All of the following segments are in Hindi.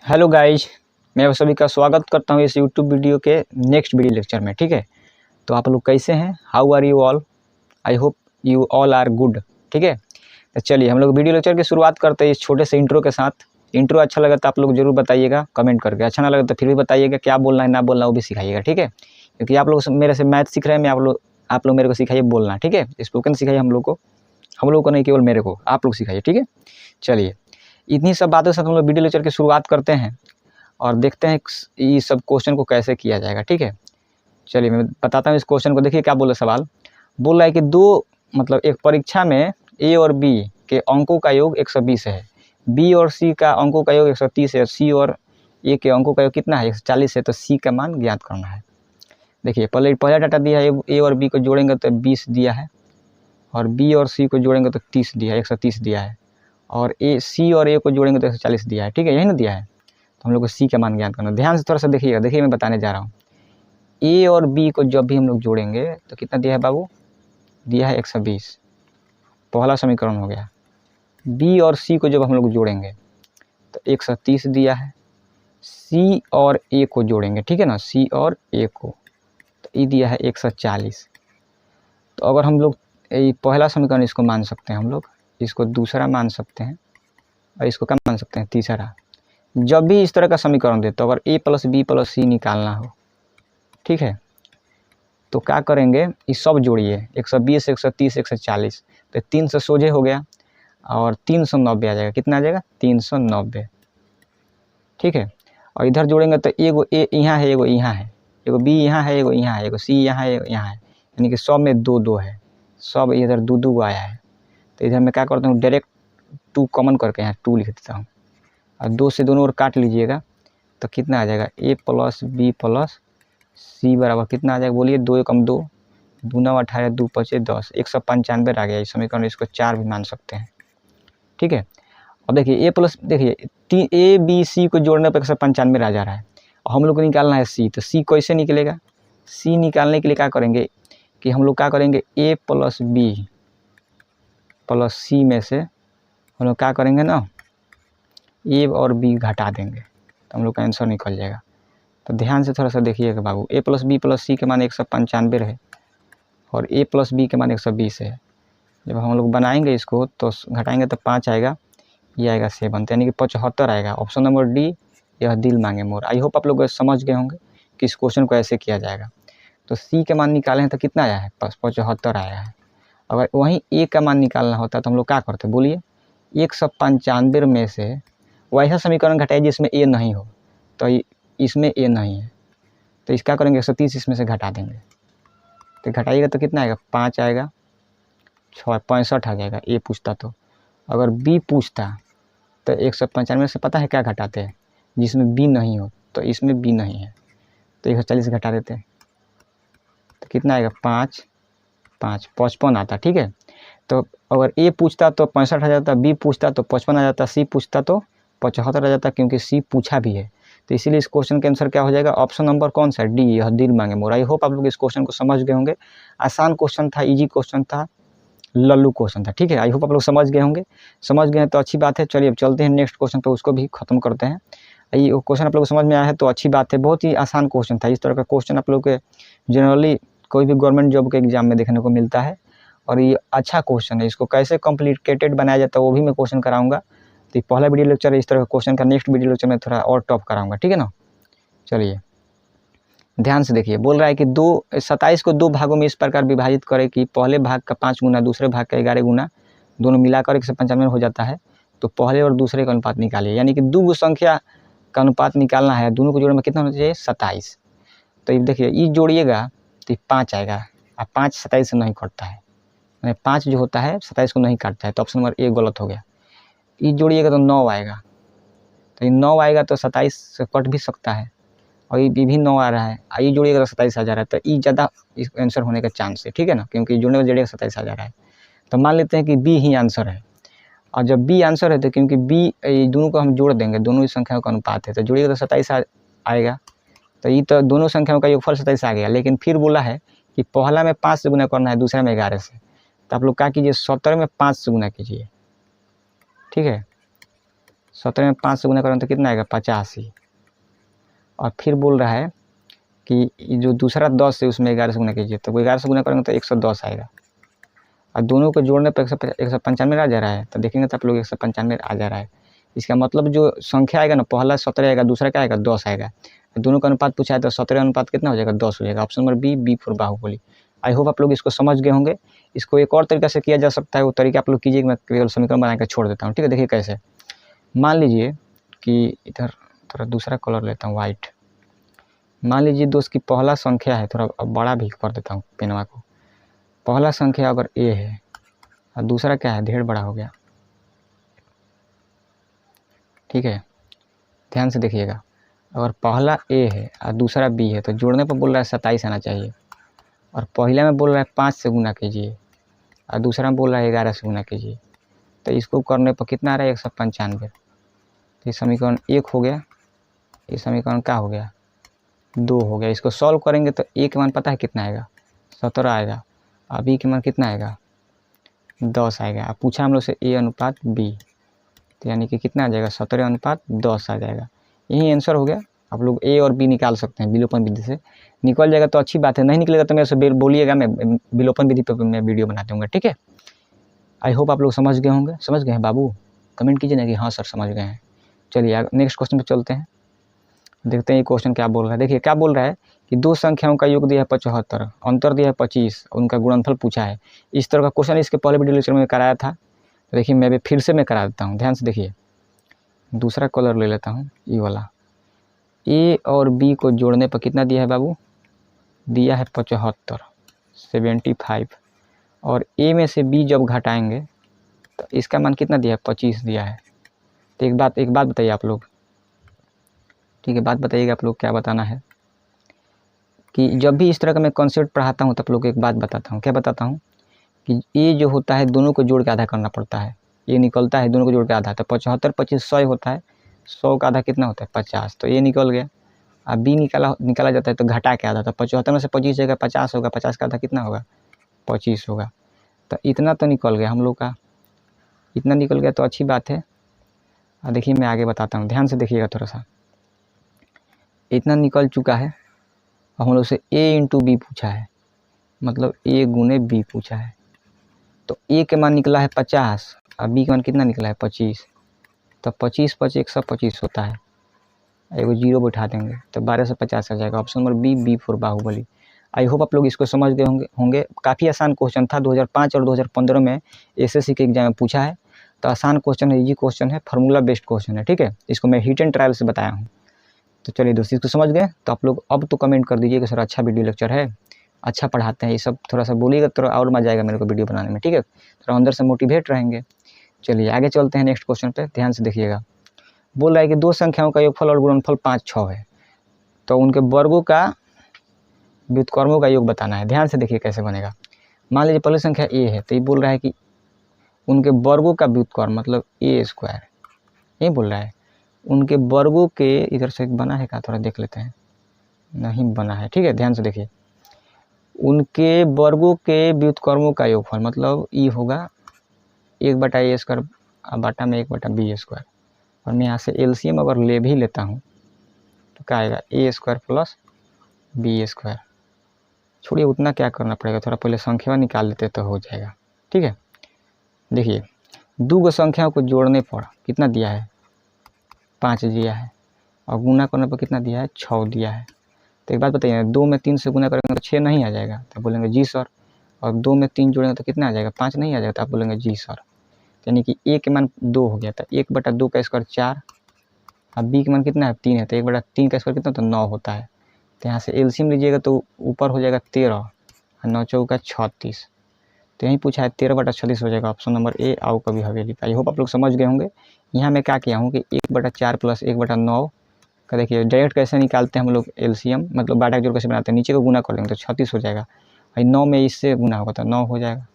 हेलो गाइज, मैं आप सभी का स्वागत करता हूँ इस यूट्यूब वीडियो के नेक्स्ट वीडियो लेक्चर में। ठीक है, तो आप लोग कैसे हैं? How are you all? I hope you all are good. ठीक है, तो चलिए हम लोग वीडियो लेक्चर की शुरुआत करते हैं इस छोटे से इंट्रो के साथ। इंट्रो अच्छा लगा तो आप लोग जरूर बताइएगा कमेंट करके, अच्छा ना लगा तो फिर भी बताइएगा क्या बोलना है ना बोलना वो भी सिखाइएगा। ठीक है, क्योंकि आप लोग मेरे से मैथ सीख रहे हैं, मैं आप लोग मेरे को सिखाइए बोलना। ठीक है, स्पोकन सिखाइए हम लोग को नहीं, केवल मेरे को आप लोग सिखाइए। ठीक है, चलिए इतनी सब बातों से हम लोग वीडियो लेक्चर की शुरुआत करते हैं और देखते हैं ये सब क्वेश्चन को कैसे किया जाएगा। ठीक है, चलिए मैं बताता हूँ इस क्वेश्चन को। देखिए क्या बोला, सवाल बोल रहा है कि एक परीक्षा में ए और बी के अंकों का योग 120 है, बी और सी का अंकों का योग 130 है, सी और ए के अंकों का योग कितना है 140 है, तो सी का मान ज्ञात करना है। देखिए पहला डाटा दिया है, ए और बी को जोड़ेंगे तो 20 दिया है, और बी और सी को जोड़ेंगे तो 30 दिया है, 130 दिया है, और सी और ए को जोड़ेंगे तो 140 दिया है। ठीक है, यही ना दिया है, तो हम लोग को सी का मान ज्ञात करना। ध्यान से थोड़ा सा देखिएगा। देखिए मैं बताने जा रहा हूँ, ए और बी को जब भी हम लोग जोड़ेंगे तो कितना दिया है बाबू? दिया है 120, पहला समीकरण हो गया। बी और सी को जब हम लोग जोड़ेंगे तो 130 दिया है। सी और ए को जोड़ेंगे, ठीक है ना, सी और ए को, तो ये दिया है 140। तो अगर हम लोग ये पहला समीकरण इसको मान सकते हैं, हम लोग इसको दूसरा मान सकते हैं, और इसको क्या मान सकते हैं? तीसरा। जब भी इस तरह का समीकरण दे तो अगर ए प्लस बी प्लस सी निकालना हो, ठीक है, तो क्या करेंगे, ये सब जोड़िए 120 130 140, तो 3 से सोझे हो गया और 390 आ जाएगा। कितना आ जाएगा? 390। ठीक है, और इधर जोड़ेंगे तो एगो ए यहाँ है, एगो यहाँ है, एगो बी यहाँ है, एगो यहाँ है, एगो सी यहाँ है, एगो यहाँ है, यानी कि सब में दो दो है, सब इधर दो दो आया है। तो इधर मैं क्या करता हूँ, डायरेक्ट 2 कॉमन करके यहाँ 2 लिख देता हूँ, और 2 से दोनों ओर काट लीजिएगा तो कितना आ जाएगा? ए प्लस बी प्लस सी बराबर कितना आ जाएगा? बोलिए, 2 एकम 2, 2 9 18, 2 5 10, 195 आ गया। इस समीकरण इसको 4 भी मान सकते हैं। ठीक है, अब देखिए ए प्लस, देखिए ए बी सी को जोड़ने पर 195 आ जा रहा है, और हम लोग को निकालना है सी, तो सी कैसे निकलेगा? सी निकालने के लिए क्या करेंगे कि हम लोग क्या करेंगे, ए प्लस बी प्लस सी में से हम लोग क्या करेंगे ना, ए और बी घटा देंगे, तो हम लोग का आंसर निकल जाएगा। तो ध्यान से थोड़ा सा देखिएगा बाबू, ए प्लस बी प्लस सी के मान 195 है, और ए प्लस बी के मान 120 है। जब हम लोग बनाएंगे इसको तो घटाएंगे तो 5 आएगा, ये आएगा 7, यानी कि 75 आएगा। ऑप्शन नंबर डी, यह दिल मांगे मोर। आई होप आप लोग समझ गए होंगे कि इस क्वेश्चन को ऐसे किया जाएगा। तो सी के मान निकाले हैं तो कितना आया है? 75 आया है। अगर वहीं ए का मान निकालना होता तो हम लोग क्या करते? बोलिए, 195 में से वैसा समीकरण घटाइए जिसमें ए नहीं हो, तो इसमें ए नहीं है, तो इसका करेंगे 130 इसमें से घटा देंगे, तो घटाइएगा तो कितना आएगा? 5 आएगा, 6 65 आ जाएगा। ए पूछता तो, अगर बी पूछता तो 195 से पता है क्या घटाते हैं? जिसमें बी नहीं हो, तो इसमें बी नहीं है, तो 140 घटा देते हैं, तो कितना आएगा? 5 5 55 आता। ठीक है, तो अगर ए पूछता तो 65 आ जाता, बी पूछता तो 55 आ जाता, सी पूछता तो 75 आ जाता, क्योंकि सी पूछा भी है। तो इसीलिए इस क्वेश्चन के आंसर क्या हो जाएगा? ऑप्शन नंबर कौन सा? डी, यह दिल मांगे मोर। आई होप आप लोग इस क्वेश्चन को समझ गए होंगे। आसान क्वेश्चन था, इजी क्वेश्चन था, लल्लू क्वेश्चन था। ठीक है, आई होप आप लोग समझ गए होंगे। समझ गए हैं तो अच्छी बात है। चलिए अब चलते हैं नेक्स्ट क्वेश्चन पर, उसको भी खत्म करते हैं। ये क्वेश्चन आप लोग को समझ में आया है तो अच्छी बात है, बहुत ही आसान क्वेश्चन था। इस तरह का क्वेश्चन आप लोग के जनरली कोई भी गवर्नमेंट जॉब के एग्जाम में देखने को मिलता है, और ये अच्छा क्वेश्चन है। इसको कैसे कॉम्प्लिकेटेड बनाया जाता है वो भी मैं क्वेश्चन कराऊंगा। तो पहला वीडियो लेक्चर है इस तरह का क्वेश्चन का, नेक्स्ट वीडियो लेक्चर में थोड़ा और टॉप कराऊंगा। ठीक है ना, चलिए ध्यान से देखिए। बोल रहा है कि 27 को 2 भागों में इस प्रकार विभाजित करें कि पहले भाग का 5 गुना, दूसरे भाग का 11 गुना, दोनों मिलाकर 195 हो जाता है। तो पहले और दूसरे का अनुपात निकालिए, यानी कि 2 संख्या का अनुपात निकालना है। दोनों को जोड़ने में कितना होना चाहिए? 27। तो ये देखिए, ये जोड़िएगा तो 5 आएगा, और 5 27 से नहीं कटता है, 5 जो होता है 27 को नहीं काटता है, तो ऑप्शन नंबर ए गलत हो गया। ये जोड़िएगा तो 9 आएगा, तो ये 9 आएगा तो 27 से कट भी सकता है, और ये भी 9 आ रहा है, ये जोड़िएगा तो 27 आ जा रहा है, तो ये ज़्यादा इस आंसर होने का चांस है। ठीक है ना, क्योंकि जोड़ने में जोड़िएगा 27 आ जा रहा है, तो मान लेते हैं कि बी ही आंसर है। और जब बी आंसर है तो क्योंकि बी, ये दोनों को हम जोड़ देंगे, दोनों ही संख्याओं का अनुपात है, तो जोड़िएगा तो 27 आएगा। तो ये तो दोनों संख्याओं का योगफल 27 आ गया, लेकिन फिर बोला है कि पहला में 5 से गुना करना है, दूसरा में 11 से। तो आप लोग क्या कीजिए, 17 में 5 से गुना कीजिए। ठीक है, 17 में 5 से गुना करेंगे तो कितना आएगा 85। और फिर बोल रहा है कि जो दूसरा 10 है उसमें 11 से गुना कीजिए, तो 11 से गुना करेंगे तो 110 आएगा। और दोनों को जोड़ने पर 195 आ जा रहा है, तो देखेंगे तो आप लोग 195 आ जा रहा है। इसका मतलब जो संख्या आएगा ना, पहला 17 आएगा, दूसरा क्या आएगा 10 आएगा। दोनों का अनुपात पूछा है तो 17 अनुपात कितना हो जाएगा 10 हो जाएगा। Option number B for Baahubali. I hope आप लोग इसको समझ गए होंगे। इसको एक और तरीका से किया जा सकता है, वो तरीका आप लोग कीजिए, मैं केवल समीकरण बना कर छोड़ देता हूँ, ठीक है। देखिए कैसे, मान लीजिए कि इधर थोड़ा दूसरा कलर लेता हूँ, वाइट। मान लीजिए दोस्त की पहला संख्या है, थोड़ा बड़ा भी कर देता हूँ पेनवा को। पहला संख्या अगर ए है और दूसरा क्या है, ढेर बड़ा हो गया, ठीक है। ध्यान से देखिएगा, अगर पहला ए है और दूसरा बी है तो जोड़ने पर बोल रहा है 27 आना चाहिए। और पहला में बोल रहा है 5 से गुना कीजिए और दूसरा में बोल रहा है 11 से गुना कीजिए। तो इसको करने पर कितना आ रहा है 195। तो ये समीकरण 1 हो गया, ये समीकरण क्या हो गया 2 हो गया। इसको सॉल्व करेंगे तो ए के मान पता है कितना आएगा 17 आएगा, और बी के मान कितना आएगा 10 आएगा। अब पूछा हम लोग से ए अनुपात बी, तो यानी कि कितना आ जाएगा 17 अनुपात 10 आ जाएगा। यही आंसर हो गया। आप लोग ए और बी निकाल सकते हैं विलोपन विधि से। निकल जाएगा तो अच्छी बात है, नहीं निकलेगा तो मेरे से बोलिएगा, मैं विलोपन विधि पर मैं वीडियो बना दूँगा, ठीक है। आई होप आप लोग समझ गए होंगे। समझ गए हैं बाबू? कमेंट कीजिए ना कि हाँ सर समझ गए हैं। चलिए नेक्स्ट क्वेश्चन पे चलते हैं, देखते हैं ये क्वेश्चन क्या बोल रहा है। देखिए क्या बोल रहा है कि दो संख्याओं का योग दिया है 75, अंतर दिया है 25, उनका गुणनफल पूछा है। इस तरह का क्वेश्चन इसके पहले वीडियो लेक्चर में कराया था, तो देखिए मैं भी फिर से करा देता हूँ। ध्यान से देखिए, दूसरा कलर ले लेता हूँ, ये वाला। ए और बी को जोड़ने पर कितना दिया है बाबू, दिया है 75 और ए में से बी जब घटाएंगे तो इसका मान कितना दिया है 25 दिया है। तो एक बात बताइए आप लोग, ठीक है, बात बताइएगा आप लोग, क्या बताना है कि जब भी इस तरह का मैं कॉन्सेप्ट पढ़ाता हूँ तो आप लोग को एक बात बताता हूँ। क्या बताता हूँ कि ये जो होता है दोनों को जोड़ के आधा करना पड़ता है, ये निकलता है दोनों को जोड़ के आधा, तो 75 25 100 होता है, 100 का आधा कितना होता है 50, तो ये निकल गया। अब बी निकाला जाता है तो घटा के आधा, तो 75 में से 25 जाएगा 50 होगा, 50 का आधा कितना होगा 25 होगा। तो इतना तो निकल गया हम लोग का, इतना निकल गया तो अच्छी बात है। और देखिए मैं आगे बताता हूँ, ध्यान से देखिएगा थोड़ा सा। इतना निकल चुका है और हम लोग से ए इंटू बी पूछा है, मतलब ए गुने बी पूछा है। तो ए के मान निकला है 50 और बी के मान कितना निकला है 25, तो 25 5 125 होता है, एगो जीरो बैठा देंगे तो 12 से 50 आ जाएगा। Option number B for Baahubali. I hope आप लोग इसको समझ गए होंगे। काफ़ी आसान क्वेश्चन था, 2005 और 2015 में एसएससी के एग्जाम में पूछा है। तो आसान क्वेश्चन है, इजी क्वेश्चन है, फार्मूला बेस्ड क्वेश्चन है, ठीक है। इसको मैं हिट एंड ट्रायल से बताया हूँ। तो चलिए दोस्तों, इसको समझ गए तो आप लोग अब तो कमेंट कर दीजिए कि सर अच्छा वीडियो लेक्चर है, अच्छा पढ़ाते हैं, ये सब थोड़ा सा बोलिएगा तो और मजा आएगा मेरे को वीडियो बनाने में, ठीक है। थोड़ा अंदर से मोटिवेट रहेंगे। चलिए आगे चलते हैं नेक्स्ट क्वेश्चन पे, ध्यान से देखिएगा। बोल रहा है कि दो संख्याओं का योगफल और गुणनफल 5 6 है, तो उनके वर्गों का व्युत्क्रमों का योग बताना है। ध्यान से देखिए कैसे बनेगा। मान लीजिए पहली संख्या ए है, तो ये बोल रहा है कि उनके वर्गों का व्युत्क्रम मतलब ए स्क्वायर, ये बोल रहा है। उनके वर्गों के, इधर से बना है क्या, थोड़ा देख लेते हैं, नहीं बना है, ठीक है। ध्यान से देखिए, उनके वर्गों के व्युत्क्रमों का योगफल मतलब ई होगा 1/a स्क्वायर बाटा में 1/b स्क्वायर। और मैं यहाँ से एलसीएम अगर ले भी लेता हूँ तो क्या आएगा a square plus b square. छोड़िए उतना क्या करना पड़ेगा, थोड़ा पहले संख्या निकाल लेते तो हो जाएगा, ठीक है। देखिए दो संख्याओं को जोड़ने पर कितना दिया है 5 दिया है, और गुना करने पर कितना दिया है 6 दिया है। तो एक बात बताइए, 2 में 3 से गुना करेंगे तो 6 नहीं आ जाएगा, तो बोलेंगे जी सर। और 2 में 3 जोड़ेंगे तो कितना आ जाएगा 5 नहीं आ जाएगा, तो आप बोलेंगे जी सर। यानी कि ए के मान 2 हो गया था, 1/2 का स्क्वायर 4, अब बी के मान कितना है 3 है, तो 1/3 का स्क्वायर कितना तो 9 होता है। तो यहाँ से एलसीएम लीजिएगा तो ऊपर हो जाएगा 13 और 9 चौका 36, तो यहीं पूछा है 13/36 हो जाएगा। ऑप्शन नंबर ए आओ कभी हवेली पे। आई होप आप लोग समझ गए होंगे। यहाँ मैं क्या किया हूँ कि 1/4 प्लस 1/9 का देखिए डायरेक्ट कैसे निकालते हैं हम लोग एलसीएम, मतलब बाटा जोड़ कैसे बनाते हैं, नीचे को गुना कर लेंगे तो 36 हो जाएगा, और 9 में इससे गुना होगा तो 9 हो जाएगा,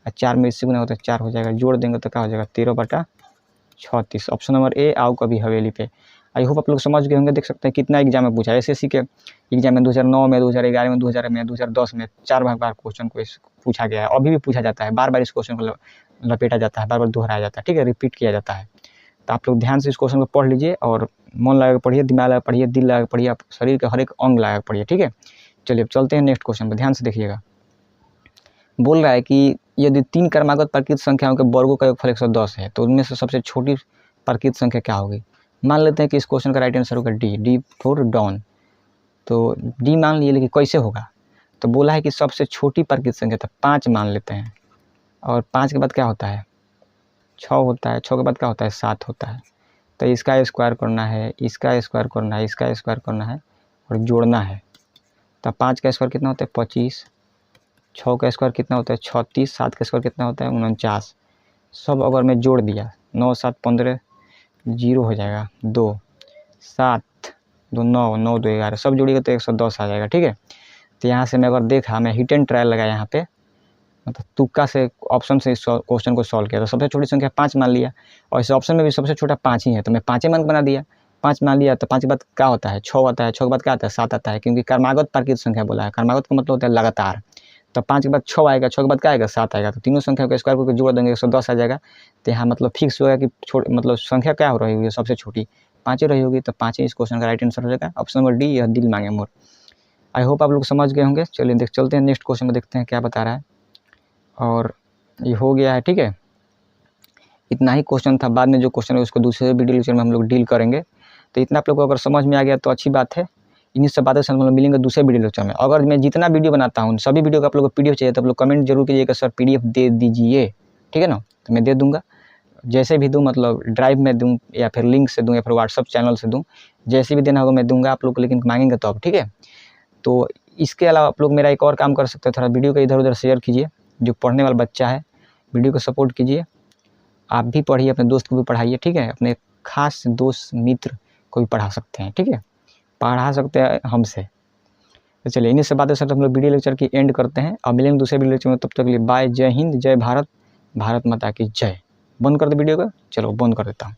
और 4 में इससे गुना होगा तो 4 हो जाएगा, जोड़ देंगे तो क्या हो जाएगा 13/36। ऑप्शन नंबर ए आओ कभी हवेली पे। आई होप आप लोग समझ गए होंगे। देख सकते हैं कितना एग्जाम में पूछा है, एसएससी के एग्जाम में 2009 में, 2011 में, 2000 में, 2010 में 4 बार क्वेश्चन को पूछा गया है। अभी भी पूछा जाता है, बार बार इस क्वेश्चन को लपेटा जाता है, बार बार दोहराया जाता है, ठीक है, रिपीट किया जाता है। तो आप लोग ध्यान से इस क्वेश्चन को पढ़ लीजिए और मन लगा के पढ़िए, दिमाग लगा के पढ़िए, दिल लगा के पढ़िए, आप शरीर के हर एक अंग लगा के पढ़िए, ठीक है। चलिए अब चलते हैं नेक्स्ट क्वेश्चन पर, ध्यान से देखिएगा। बोल रहा है कि यदि 3 क्रमागत प्राकृत संख्याओं के वर्गों का योगफल 110 है तो उनमें से सबसे छोटी प्राकृत संख्या क्या होगी। मान लेते हैं कि इस क्वेश्चन का राइट आंसर होगा डी फॉर डॉन। तो डी मान लिए, लेकिन कैसे होगा, तो बोला है कि सबसे छोटी प्राकृत संख्या, तो 5 मान लेते हैं, और 5 के बाद क्या होता है 6 होता है, 6 के बाद क्या होता है 7 होता है। तो इसका स्क्वायर करना है, इसका स्क्वायर करना है, इसका स्क्वायर करना है और जोड़ना है। तो 5 का स्क्वायर कितना होता है 25, 6 का स्क्वायर कितना होता है 36, 7 का स्क्वायर कितना होता है 49। सब अगर मैं जोड़ दिया 9 7 15 0 हो जाएगा, 2 7 2 9 9 2 11, सब जोड़िएगा तो 110 आ जाएगा, ठीक है। तो यहाँ से मैं अगर देखा, मैं हिट एंड ट्रायल लगाया यहाँ पे, मतलब तुक्का से ऑप्शन से इस क्वेश्चन को सॉल्व किया, तो सबसे छोटी संख्या 5 मान लिया, और इस ऑप्शन में भी सबसे छोटा 5 ही है, तो मैं 5 मान बना दिया। 5 मान लिया तो 5 के बाद क्या होता है 6 आता है, 6 के बाद क्या आता है 7 आता है, क्योंकि क्रमागत प्राकृत संख्या बोला है, क्रमागत का मतलब होता है लगातार। तो 5 के बाद 6 आएगा, 6 के बाद क्या आएगा 7 आएगा, तो तीनों संख्या को स्क्वायर करके जोड़ देंगे 110 आ जाएगा। तो यहाँ मतलब फिक्स होगा कि मतलब संख्या क्या हो रही होगी सबसे छोटी 5 ही रही होगी, तो 5 ही इस क्वेश्चन का राइट आंसर हो जाएगा। ऑप्शन नंबर डी, यह दिल मांगे मोर। आई होप आप लोग समझ गए होंगे। चलिए चलते हैं नेक्स्ट क्वेश्चन में, देखते हैं क्या बता रहा है। और ये हो गया है, ठीक है, इतना ही क्वेश्चन था। बाद में जो क्वेश्चन है उसको दूसरे वीडियो लेक्चर में हम लोग डील करेंगे। तो इतना आप लोग को अगर समझ में आ गया तो अच्छी बात है। इन्हीं सब बातों से हम लोग मिलेंगे दूसरे वीडियो लेक्चर में। अगर मैं जितना वीडियो बनाता हूँ सभी वीडियो का आप लोग को पीडीएफ चाहिए तो आप लोग कमेंट जरूर कीजिएगा सर पीडीएफ दे दीजिए, ठीक है ना। तो मैं दे दूँगा, जैसे भी दूँ, मतलब ड्राइव में दूँ या फिर लिंक से दूँ या फिर व्हाट्सअप चैनल से दूँ, जैसे भी देना होगा मैं दूँगा आप लोग को, लेकिन मांगेंगे तो अब, ठीक है। तो इसके अलावा आप लोग मेरा एक और काम कर सकते हैं, थोड़ा वीडियो को इधर उधर शेयर कीजिए। जो पढ़ने वाला बच्चा है वीडियो को सपोर्ट कीजिए, आप भी पढ़िए, अपने दोस्त को भी पढ़ाइए, ठीक है। अपने खास दोस्त मित्र को भी पढ़ा सकते हैं, ठीक है, पढ़ा सकते हैं हमसे। तो चलिए इन्हीं से बातें हम लोग वीडियो लेक्चर की एंड करते हैं। अब मिलेंगे दूसरे वीडियो लेक्चर में, तब तक के लिए बाय, जय हिंद, जय भारत, भारत माता की जय। बंद कर दे वीडियो को, चलो बंद कर देता हूँ।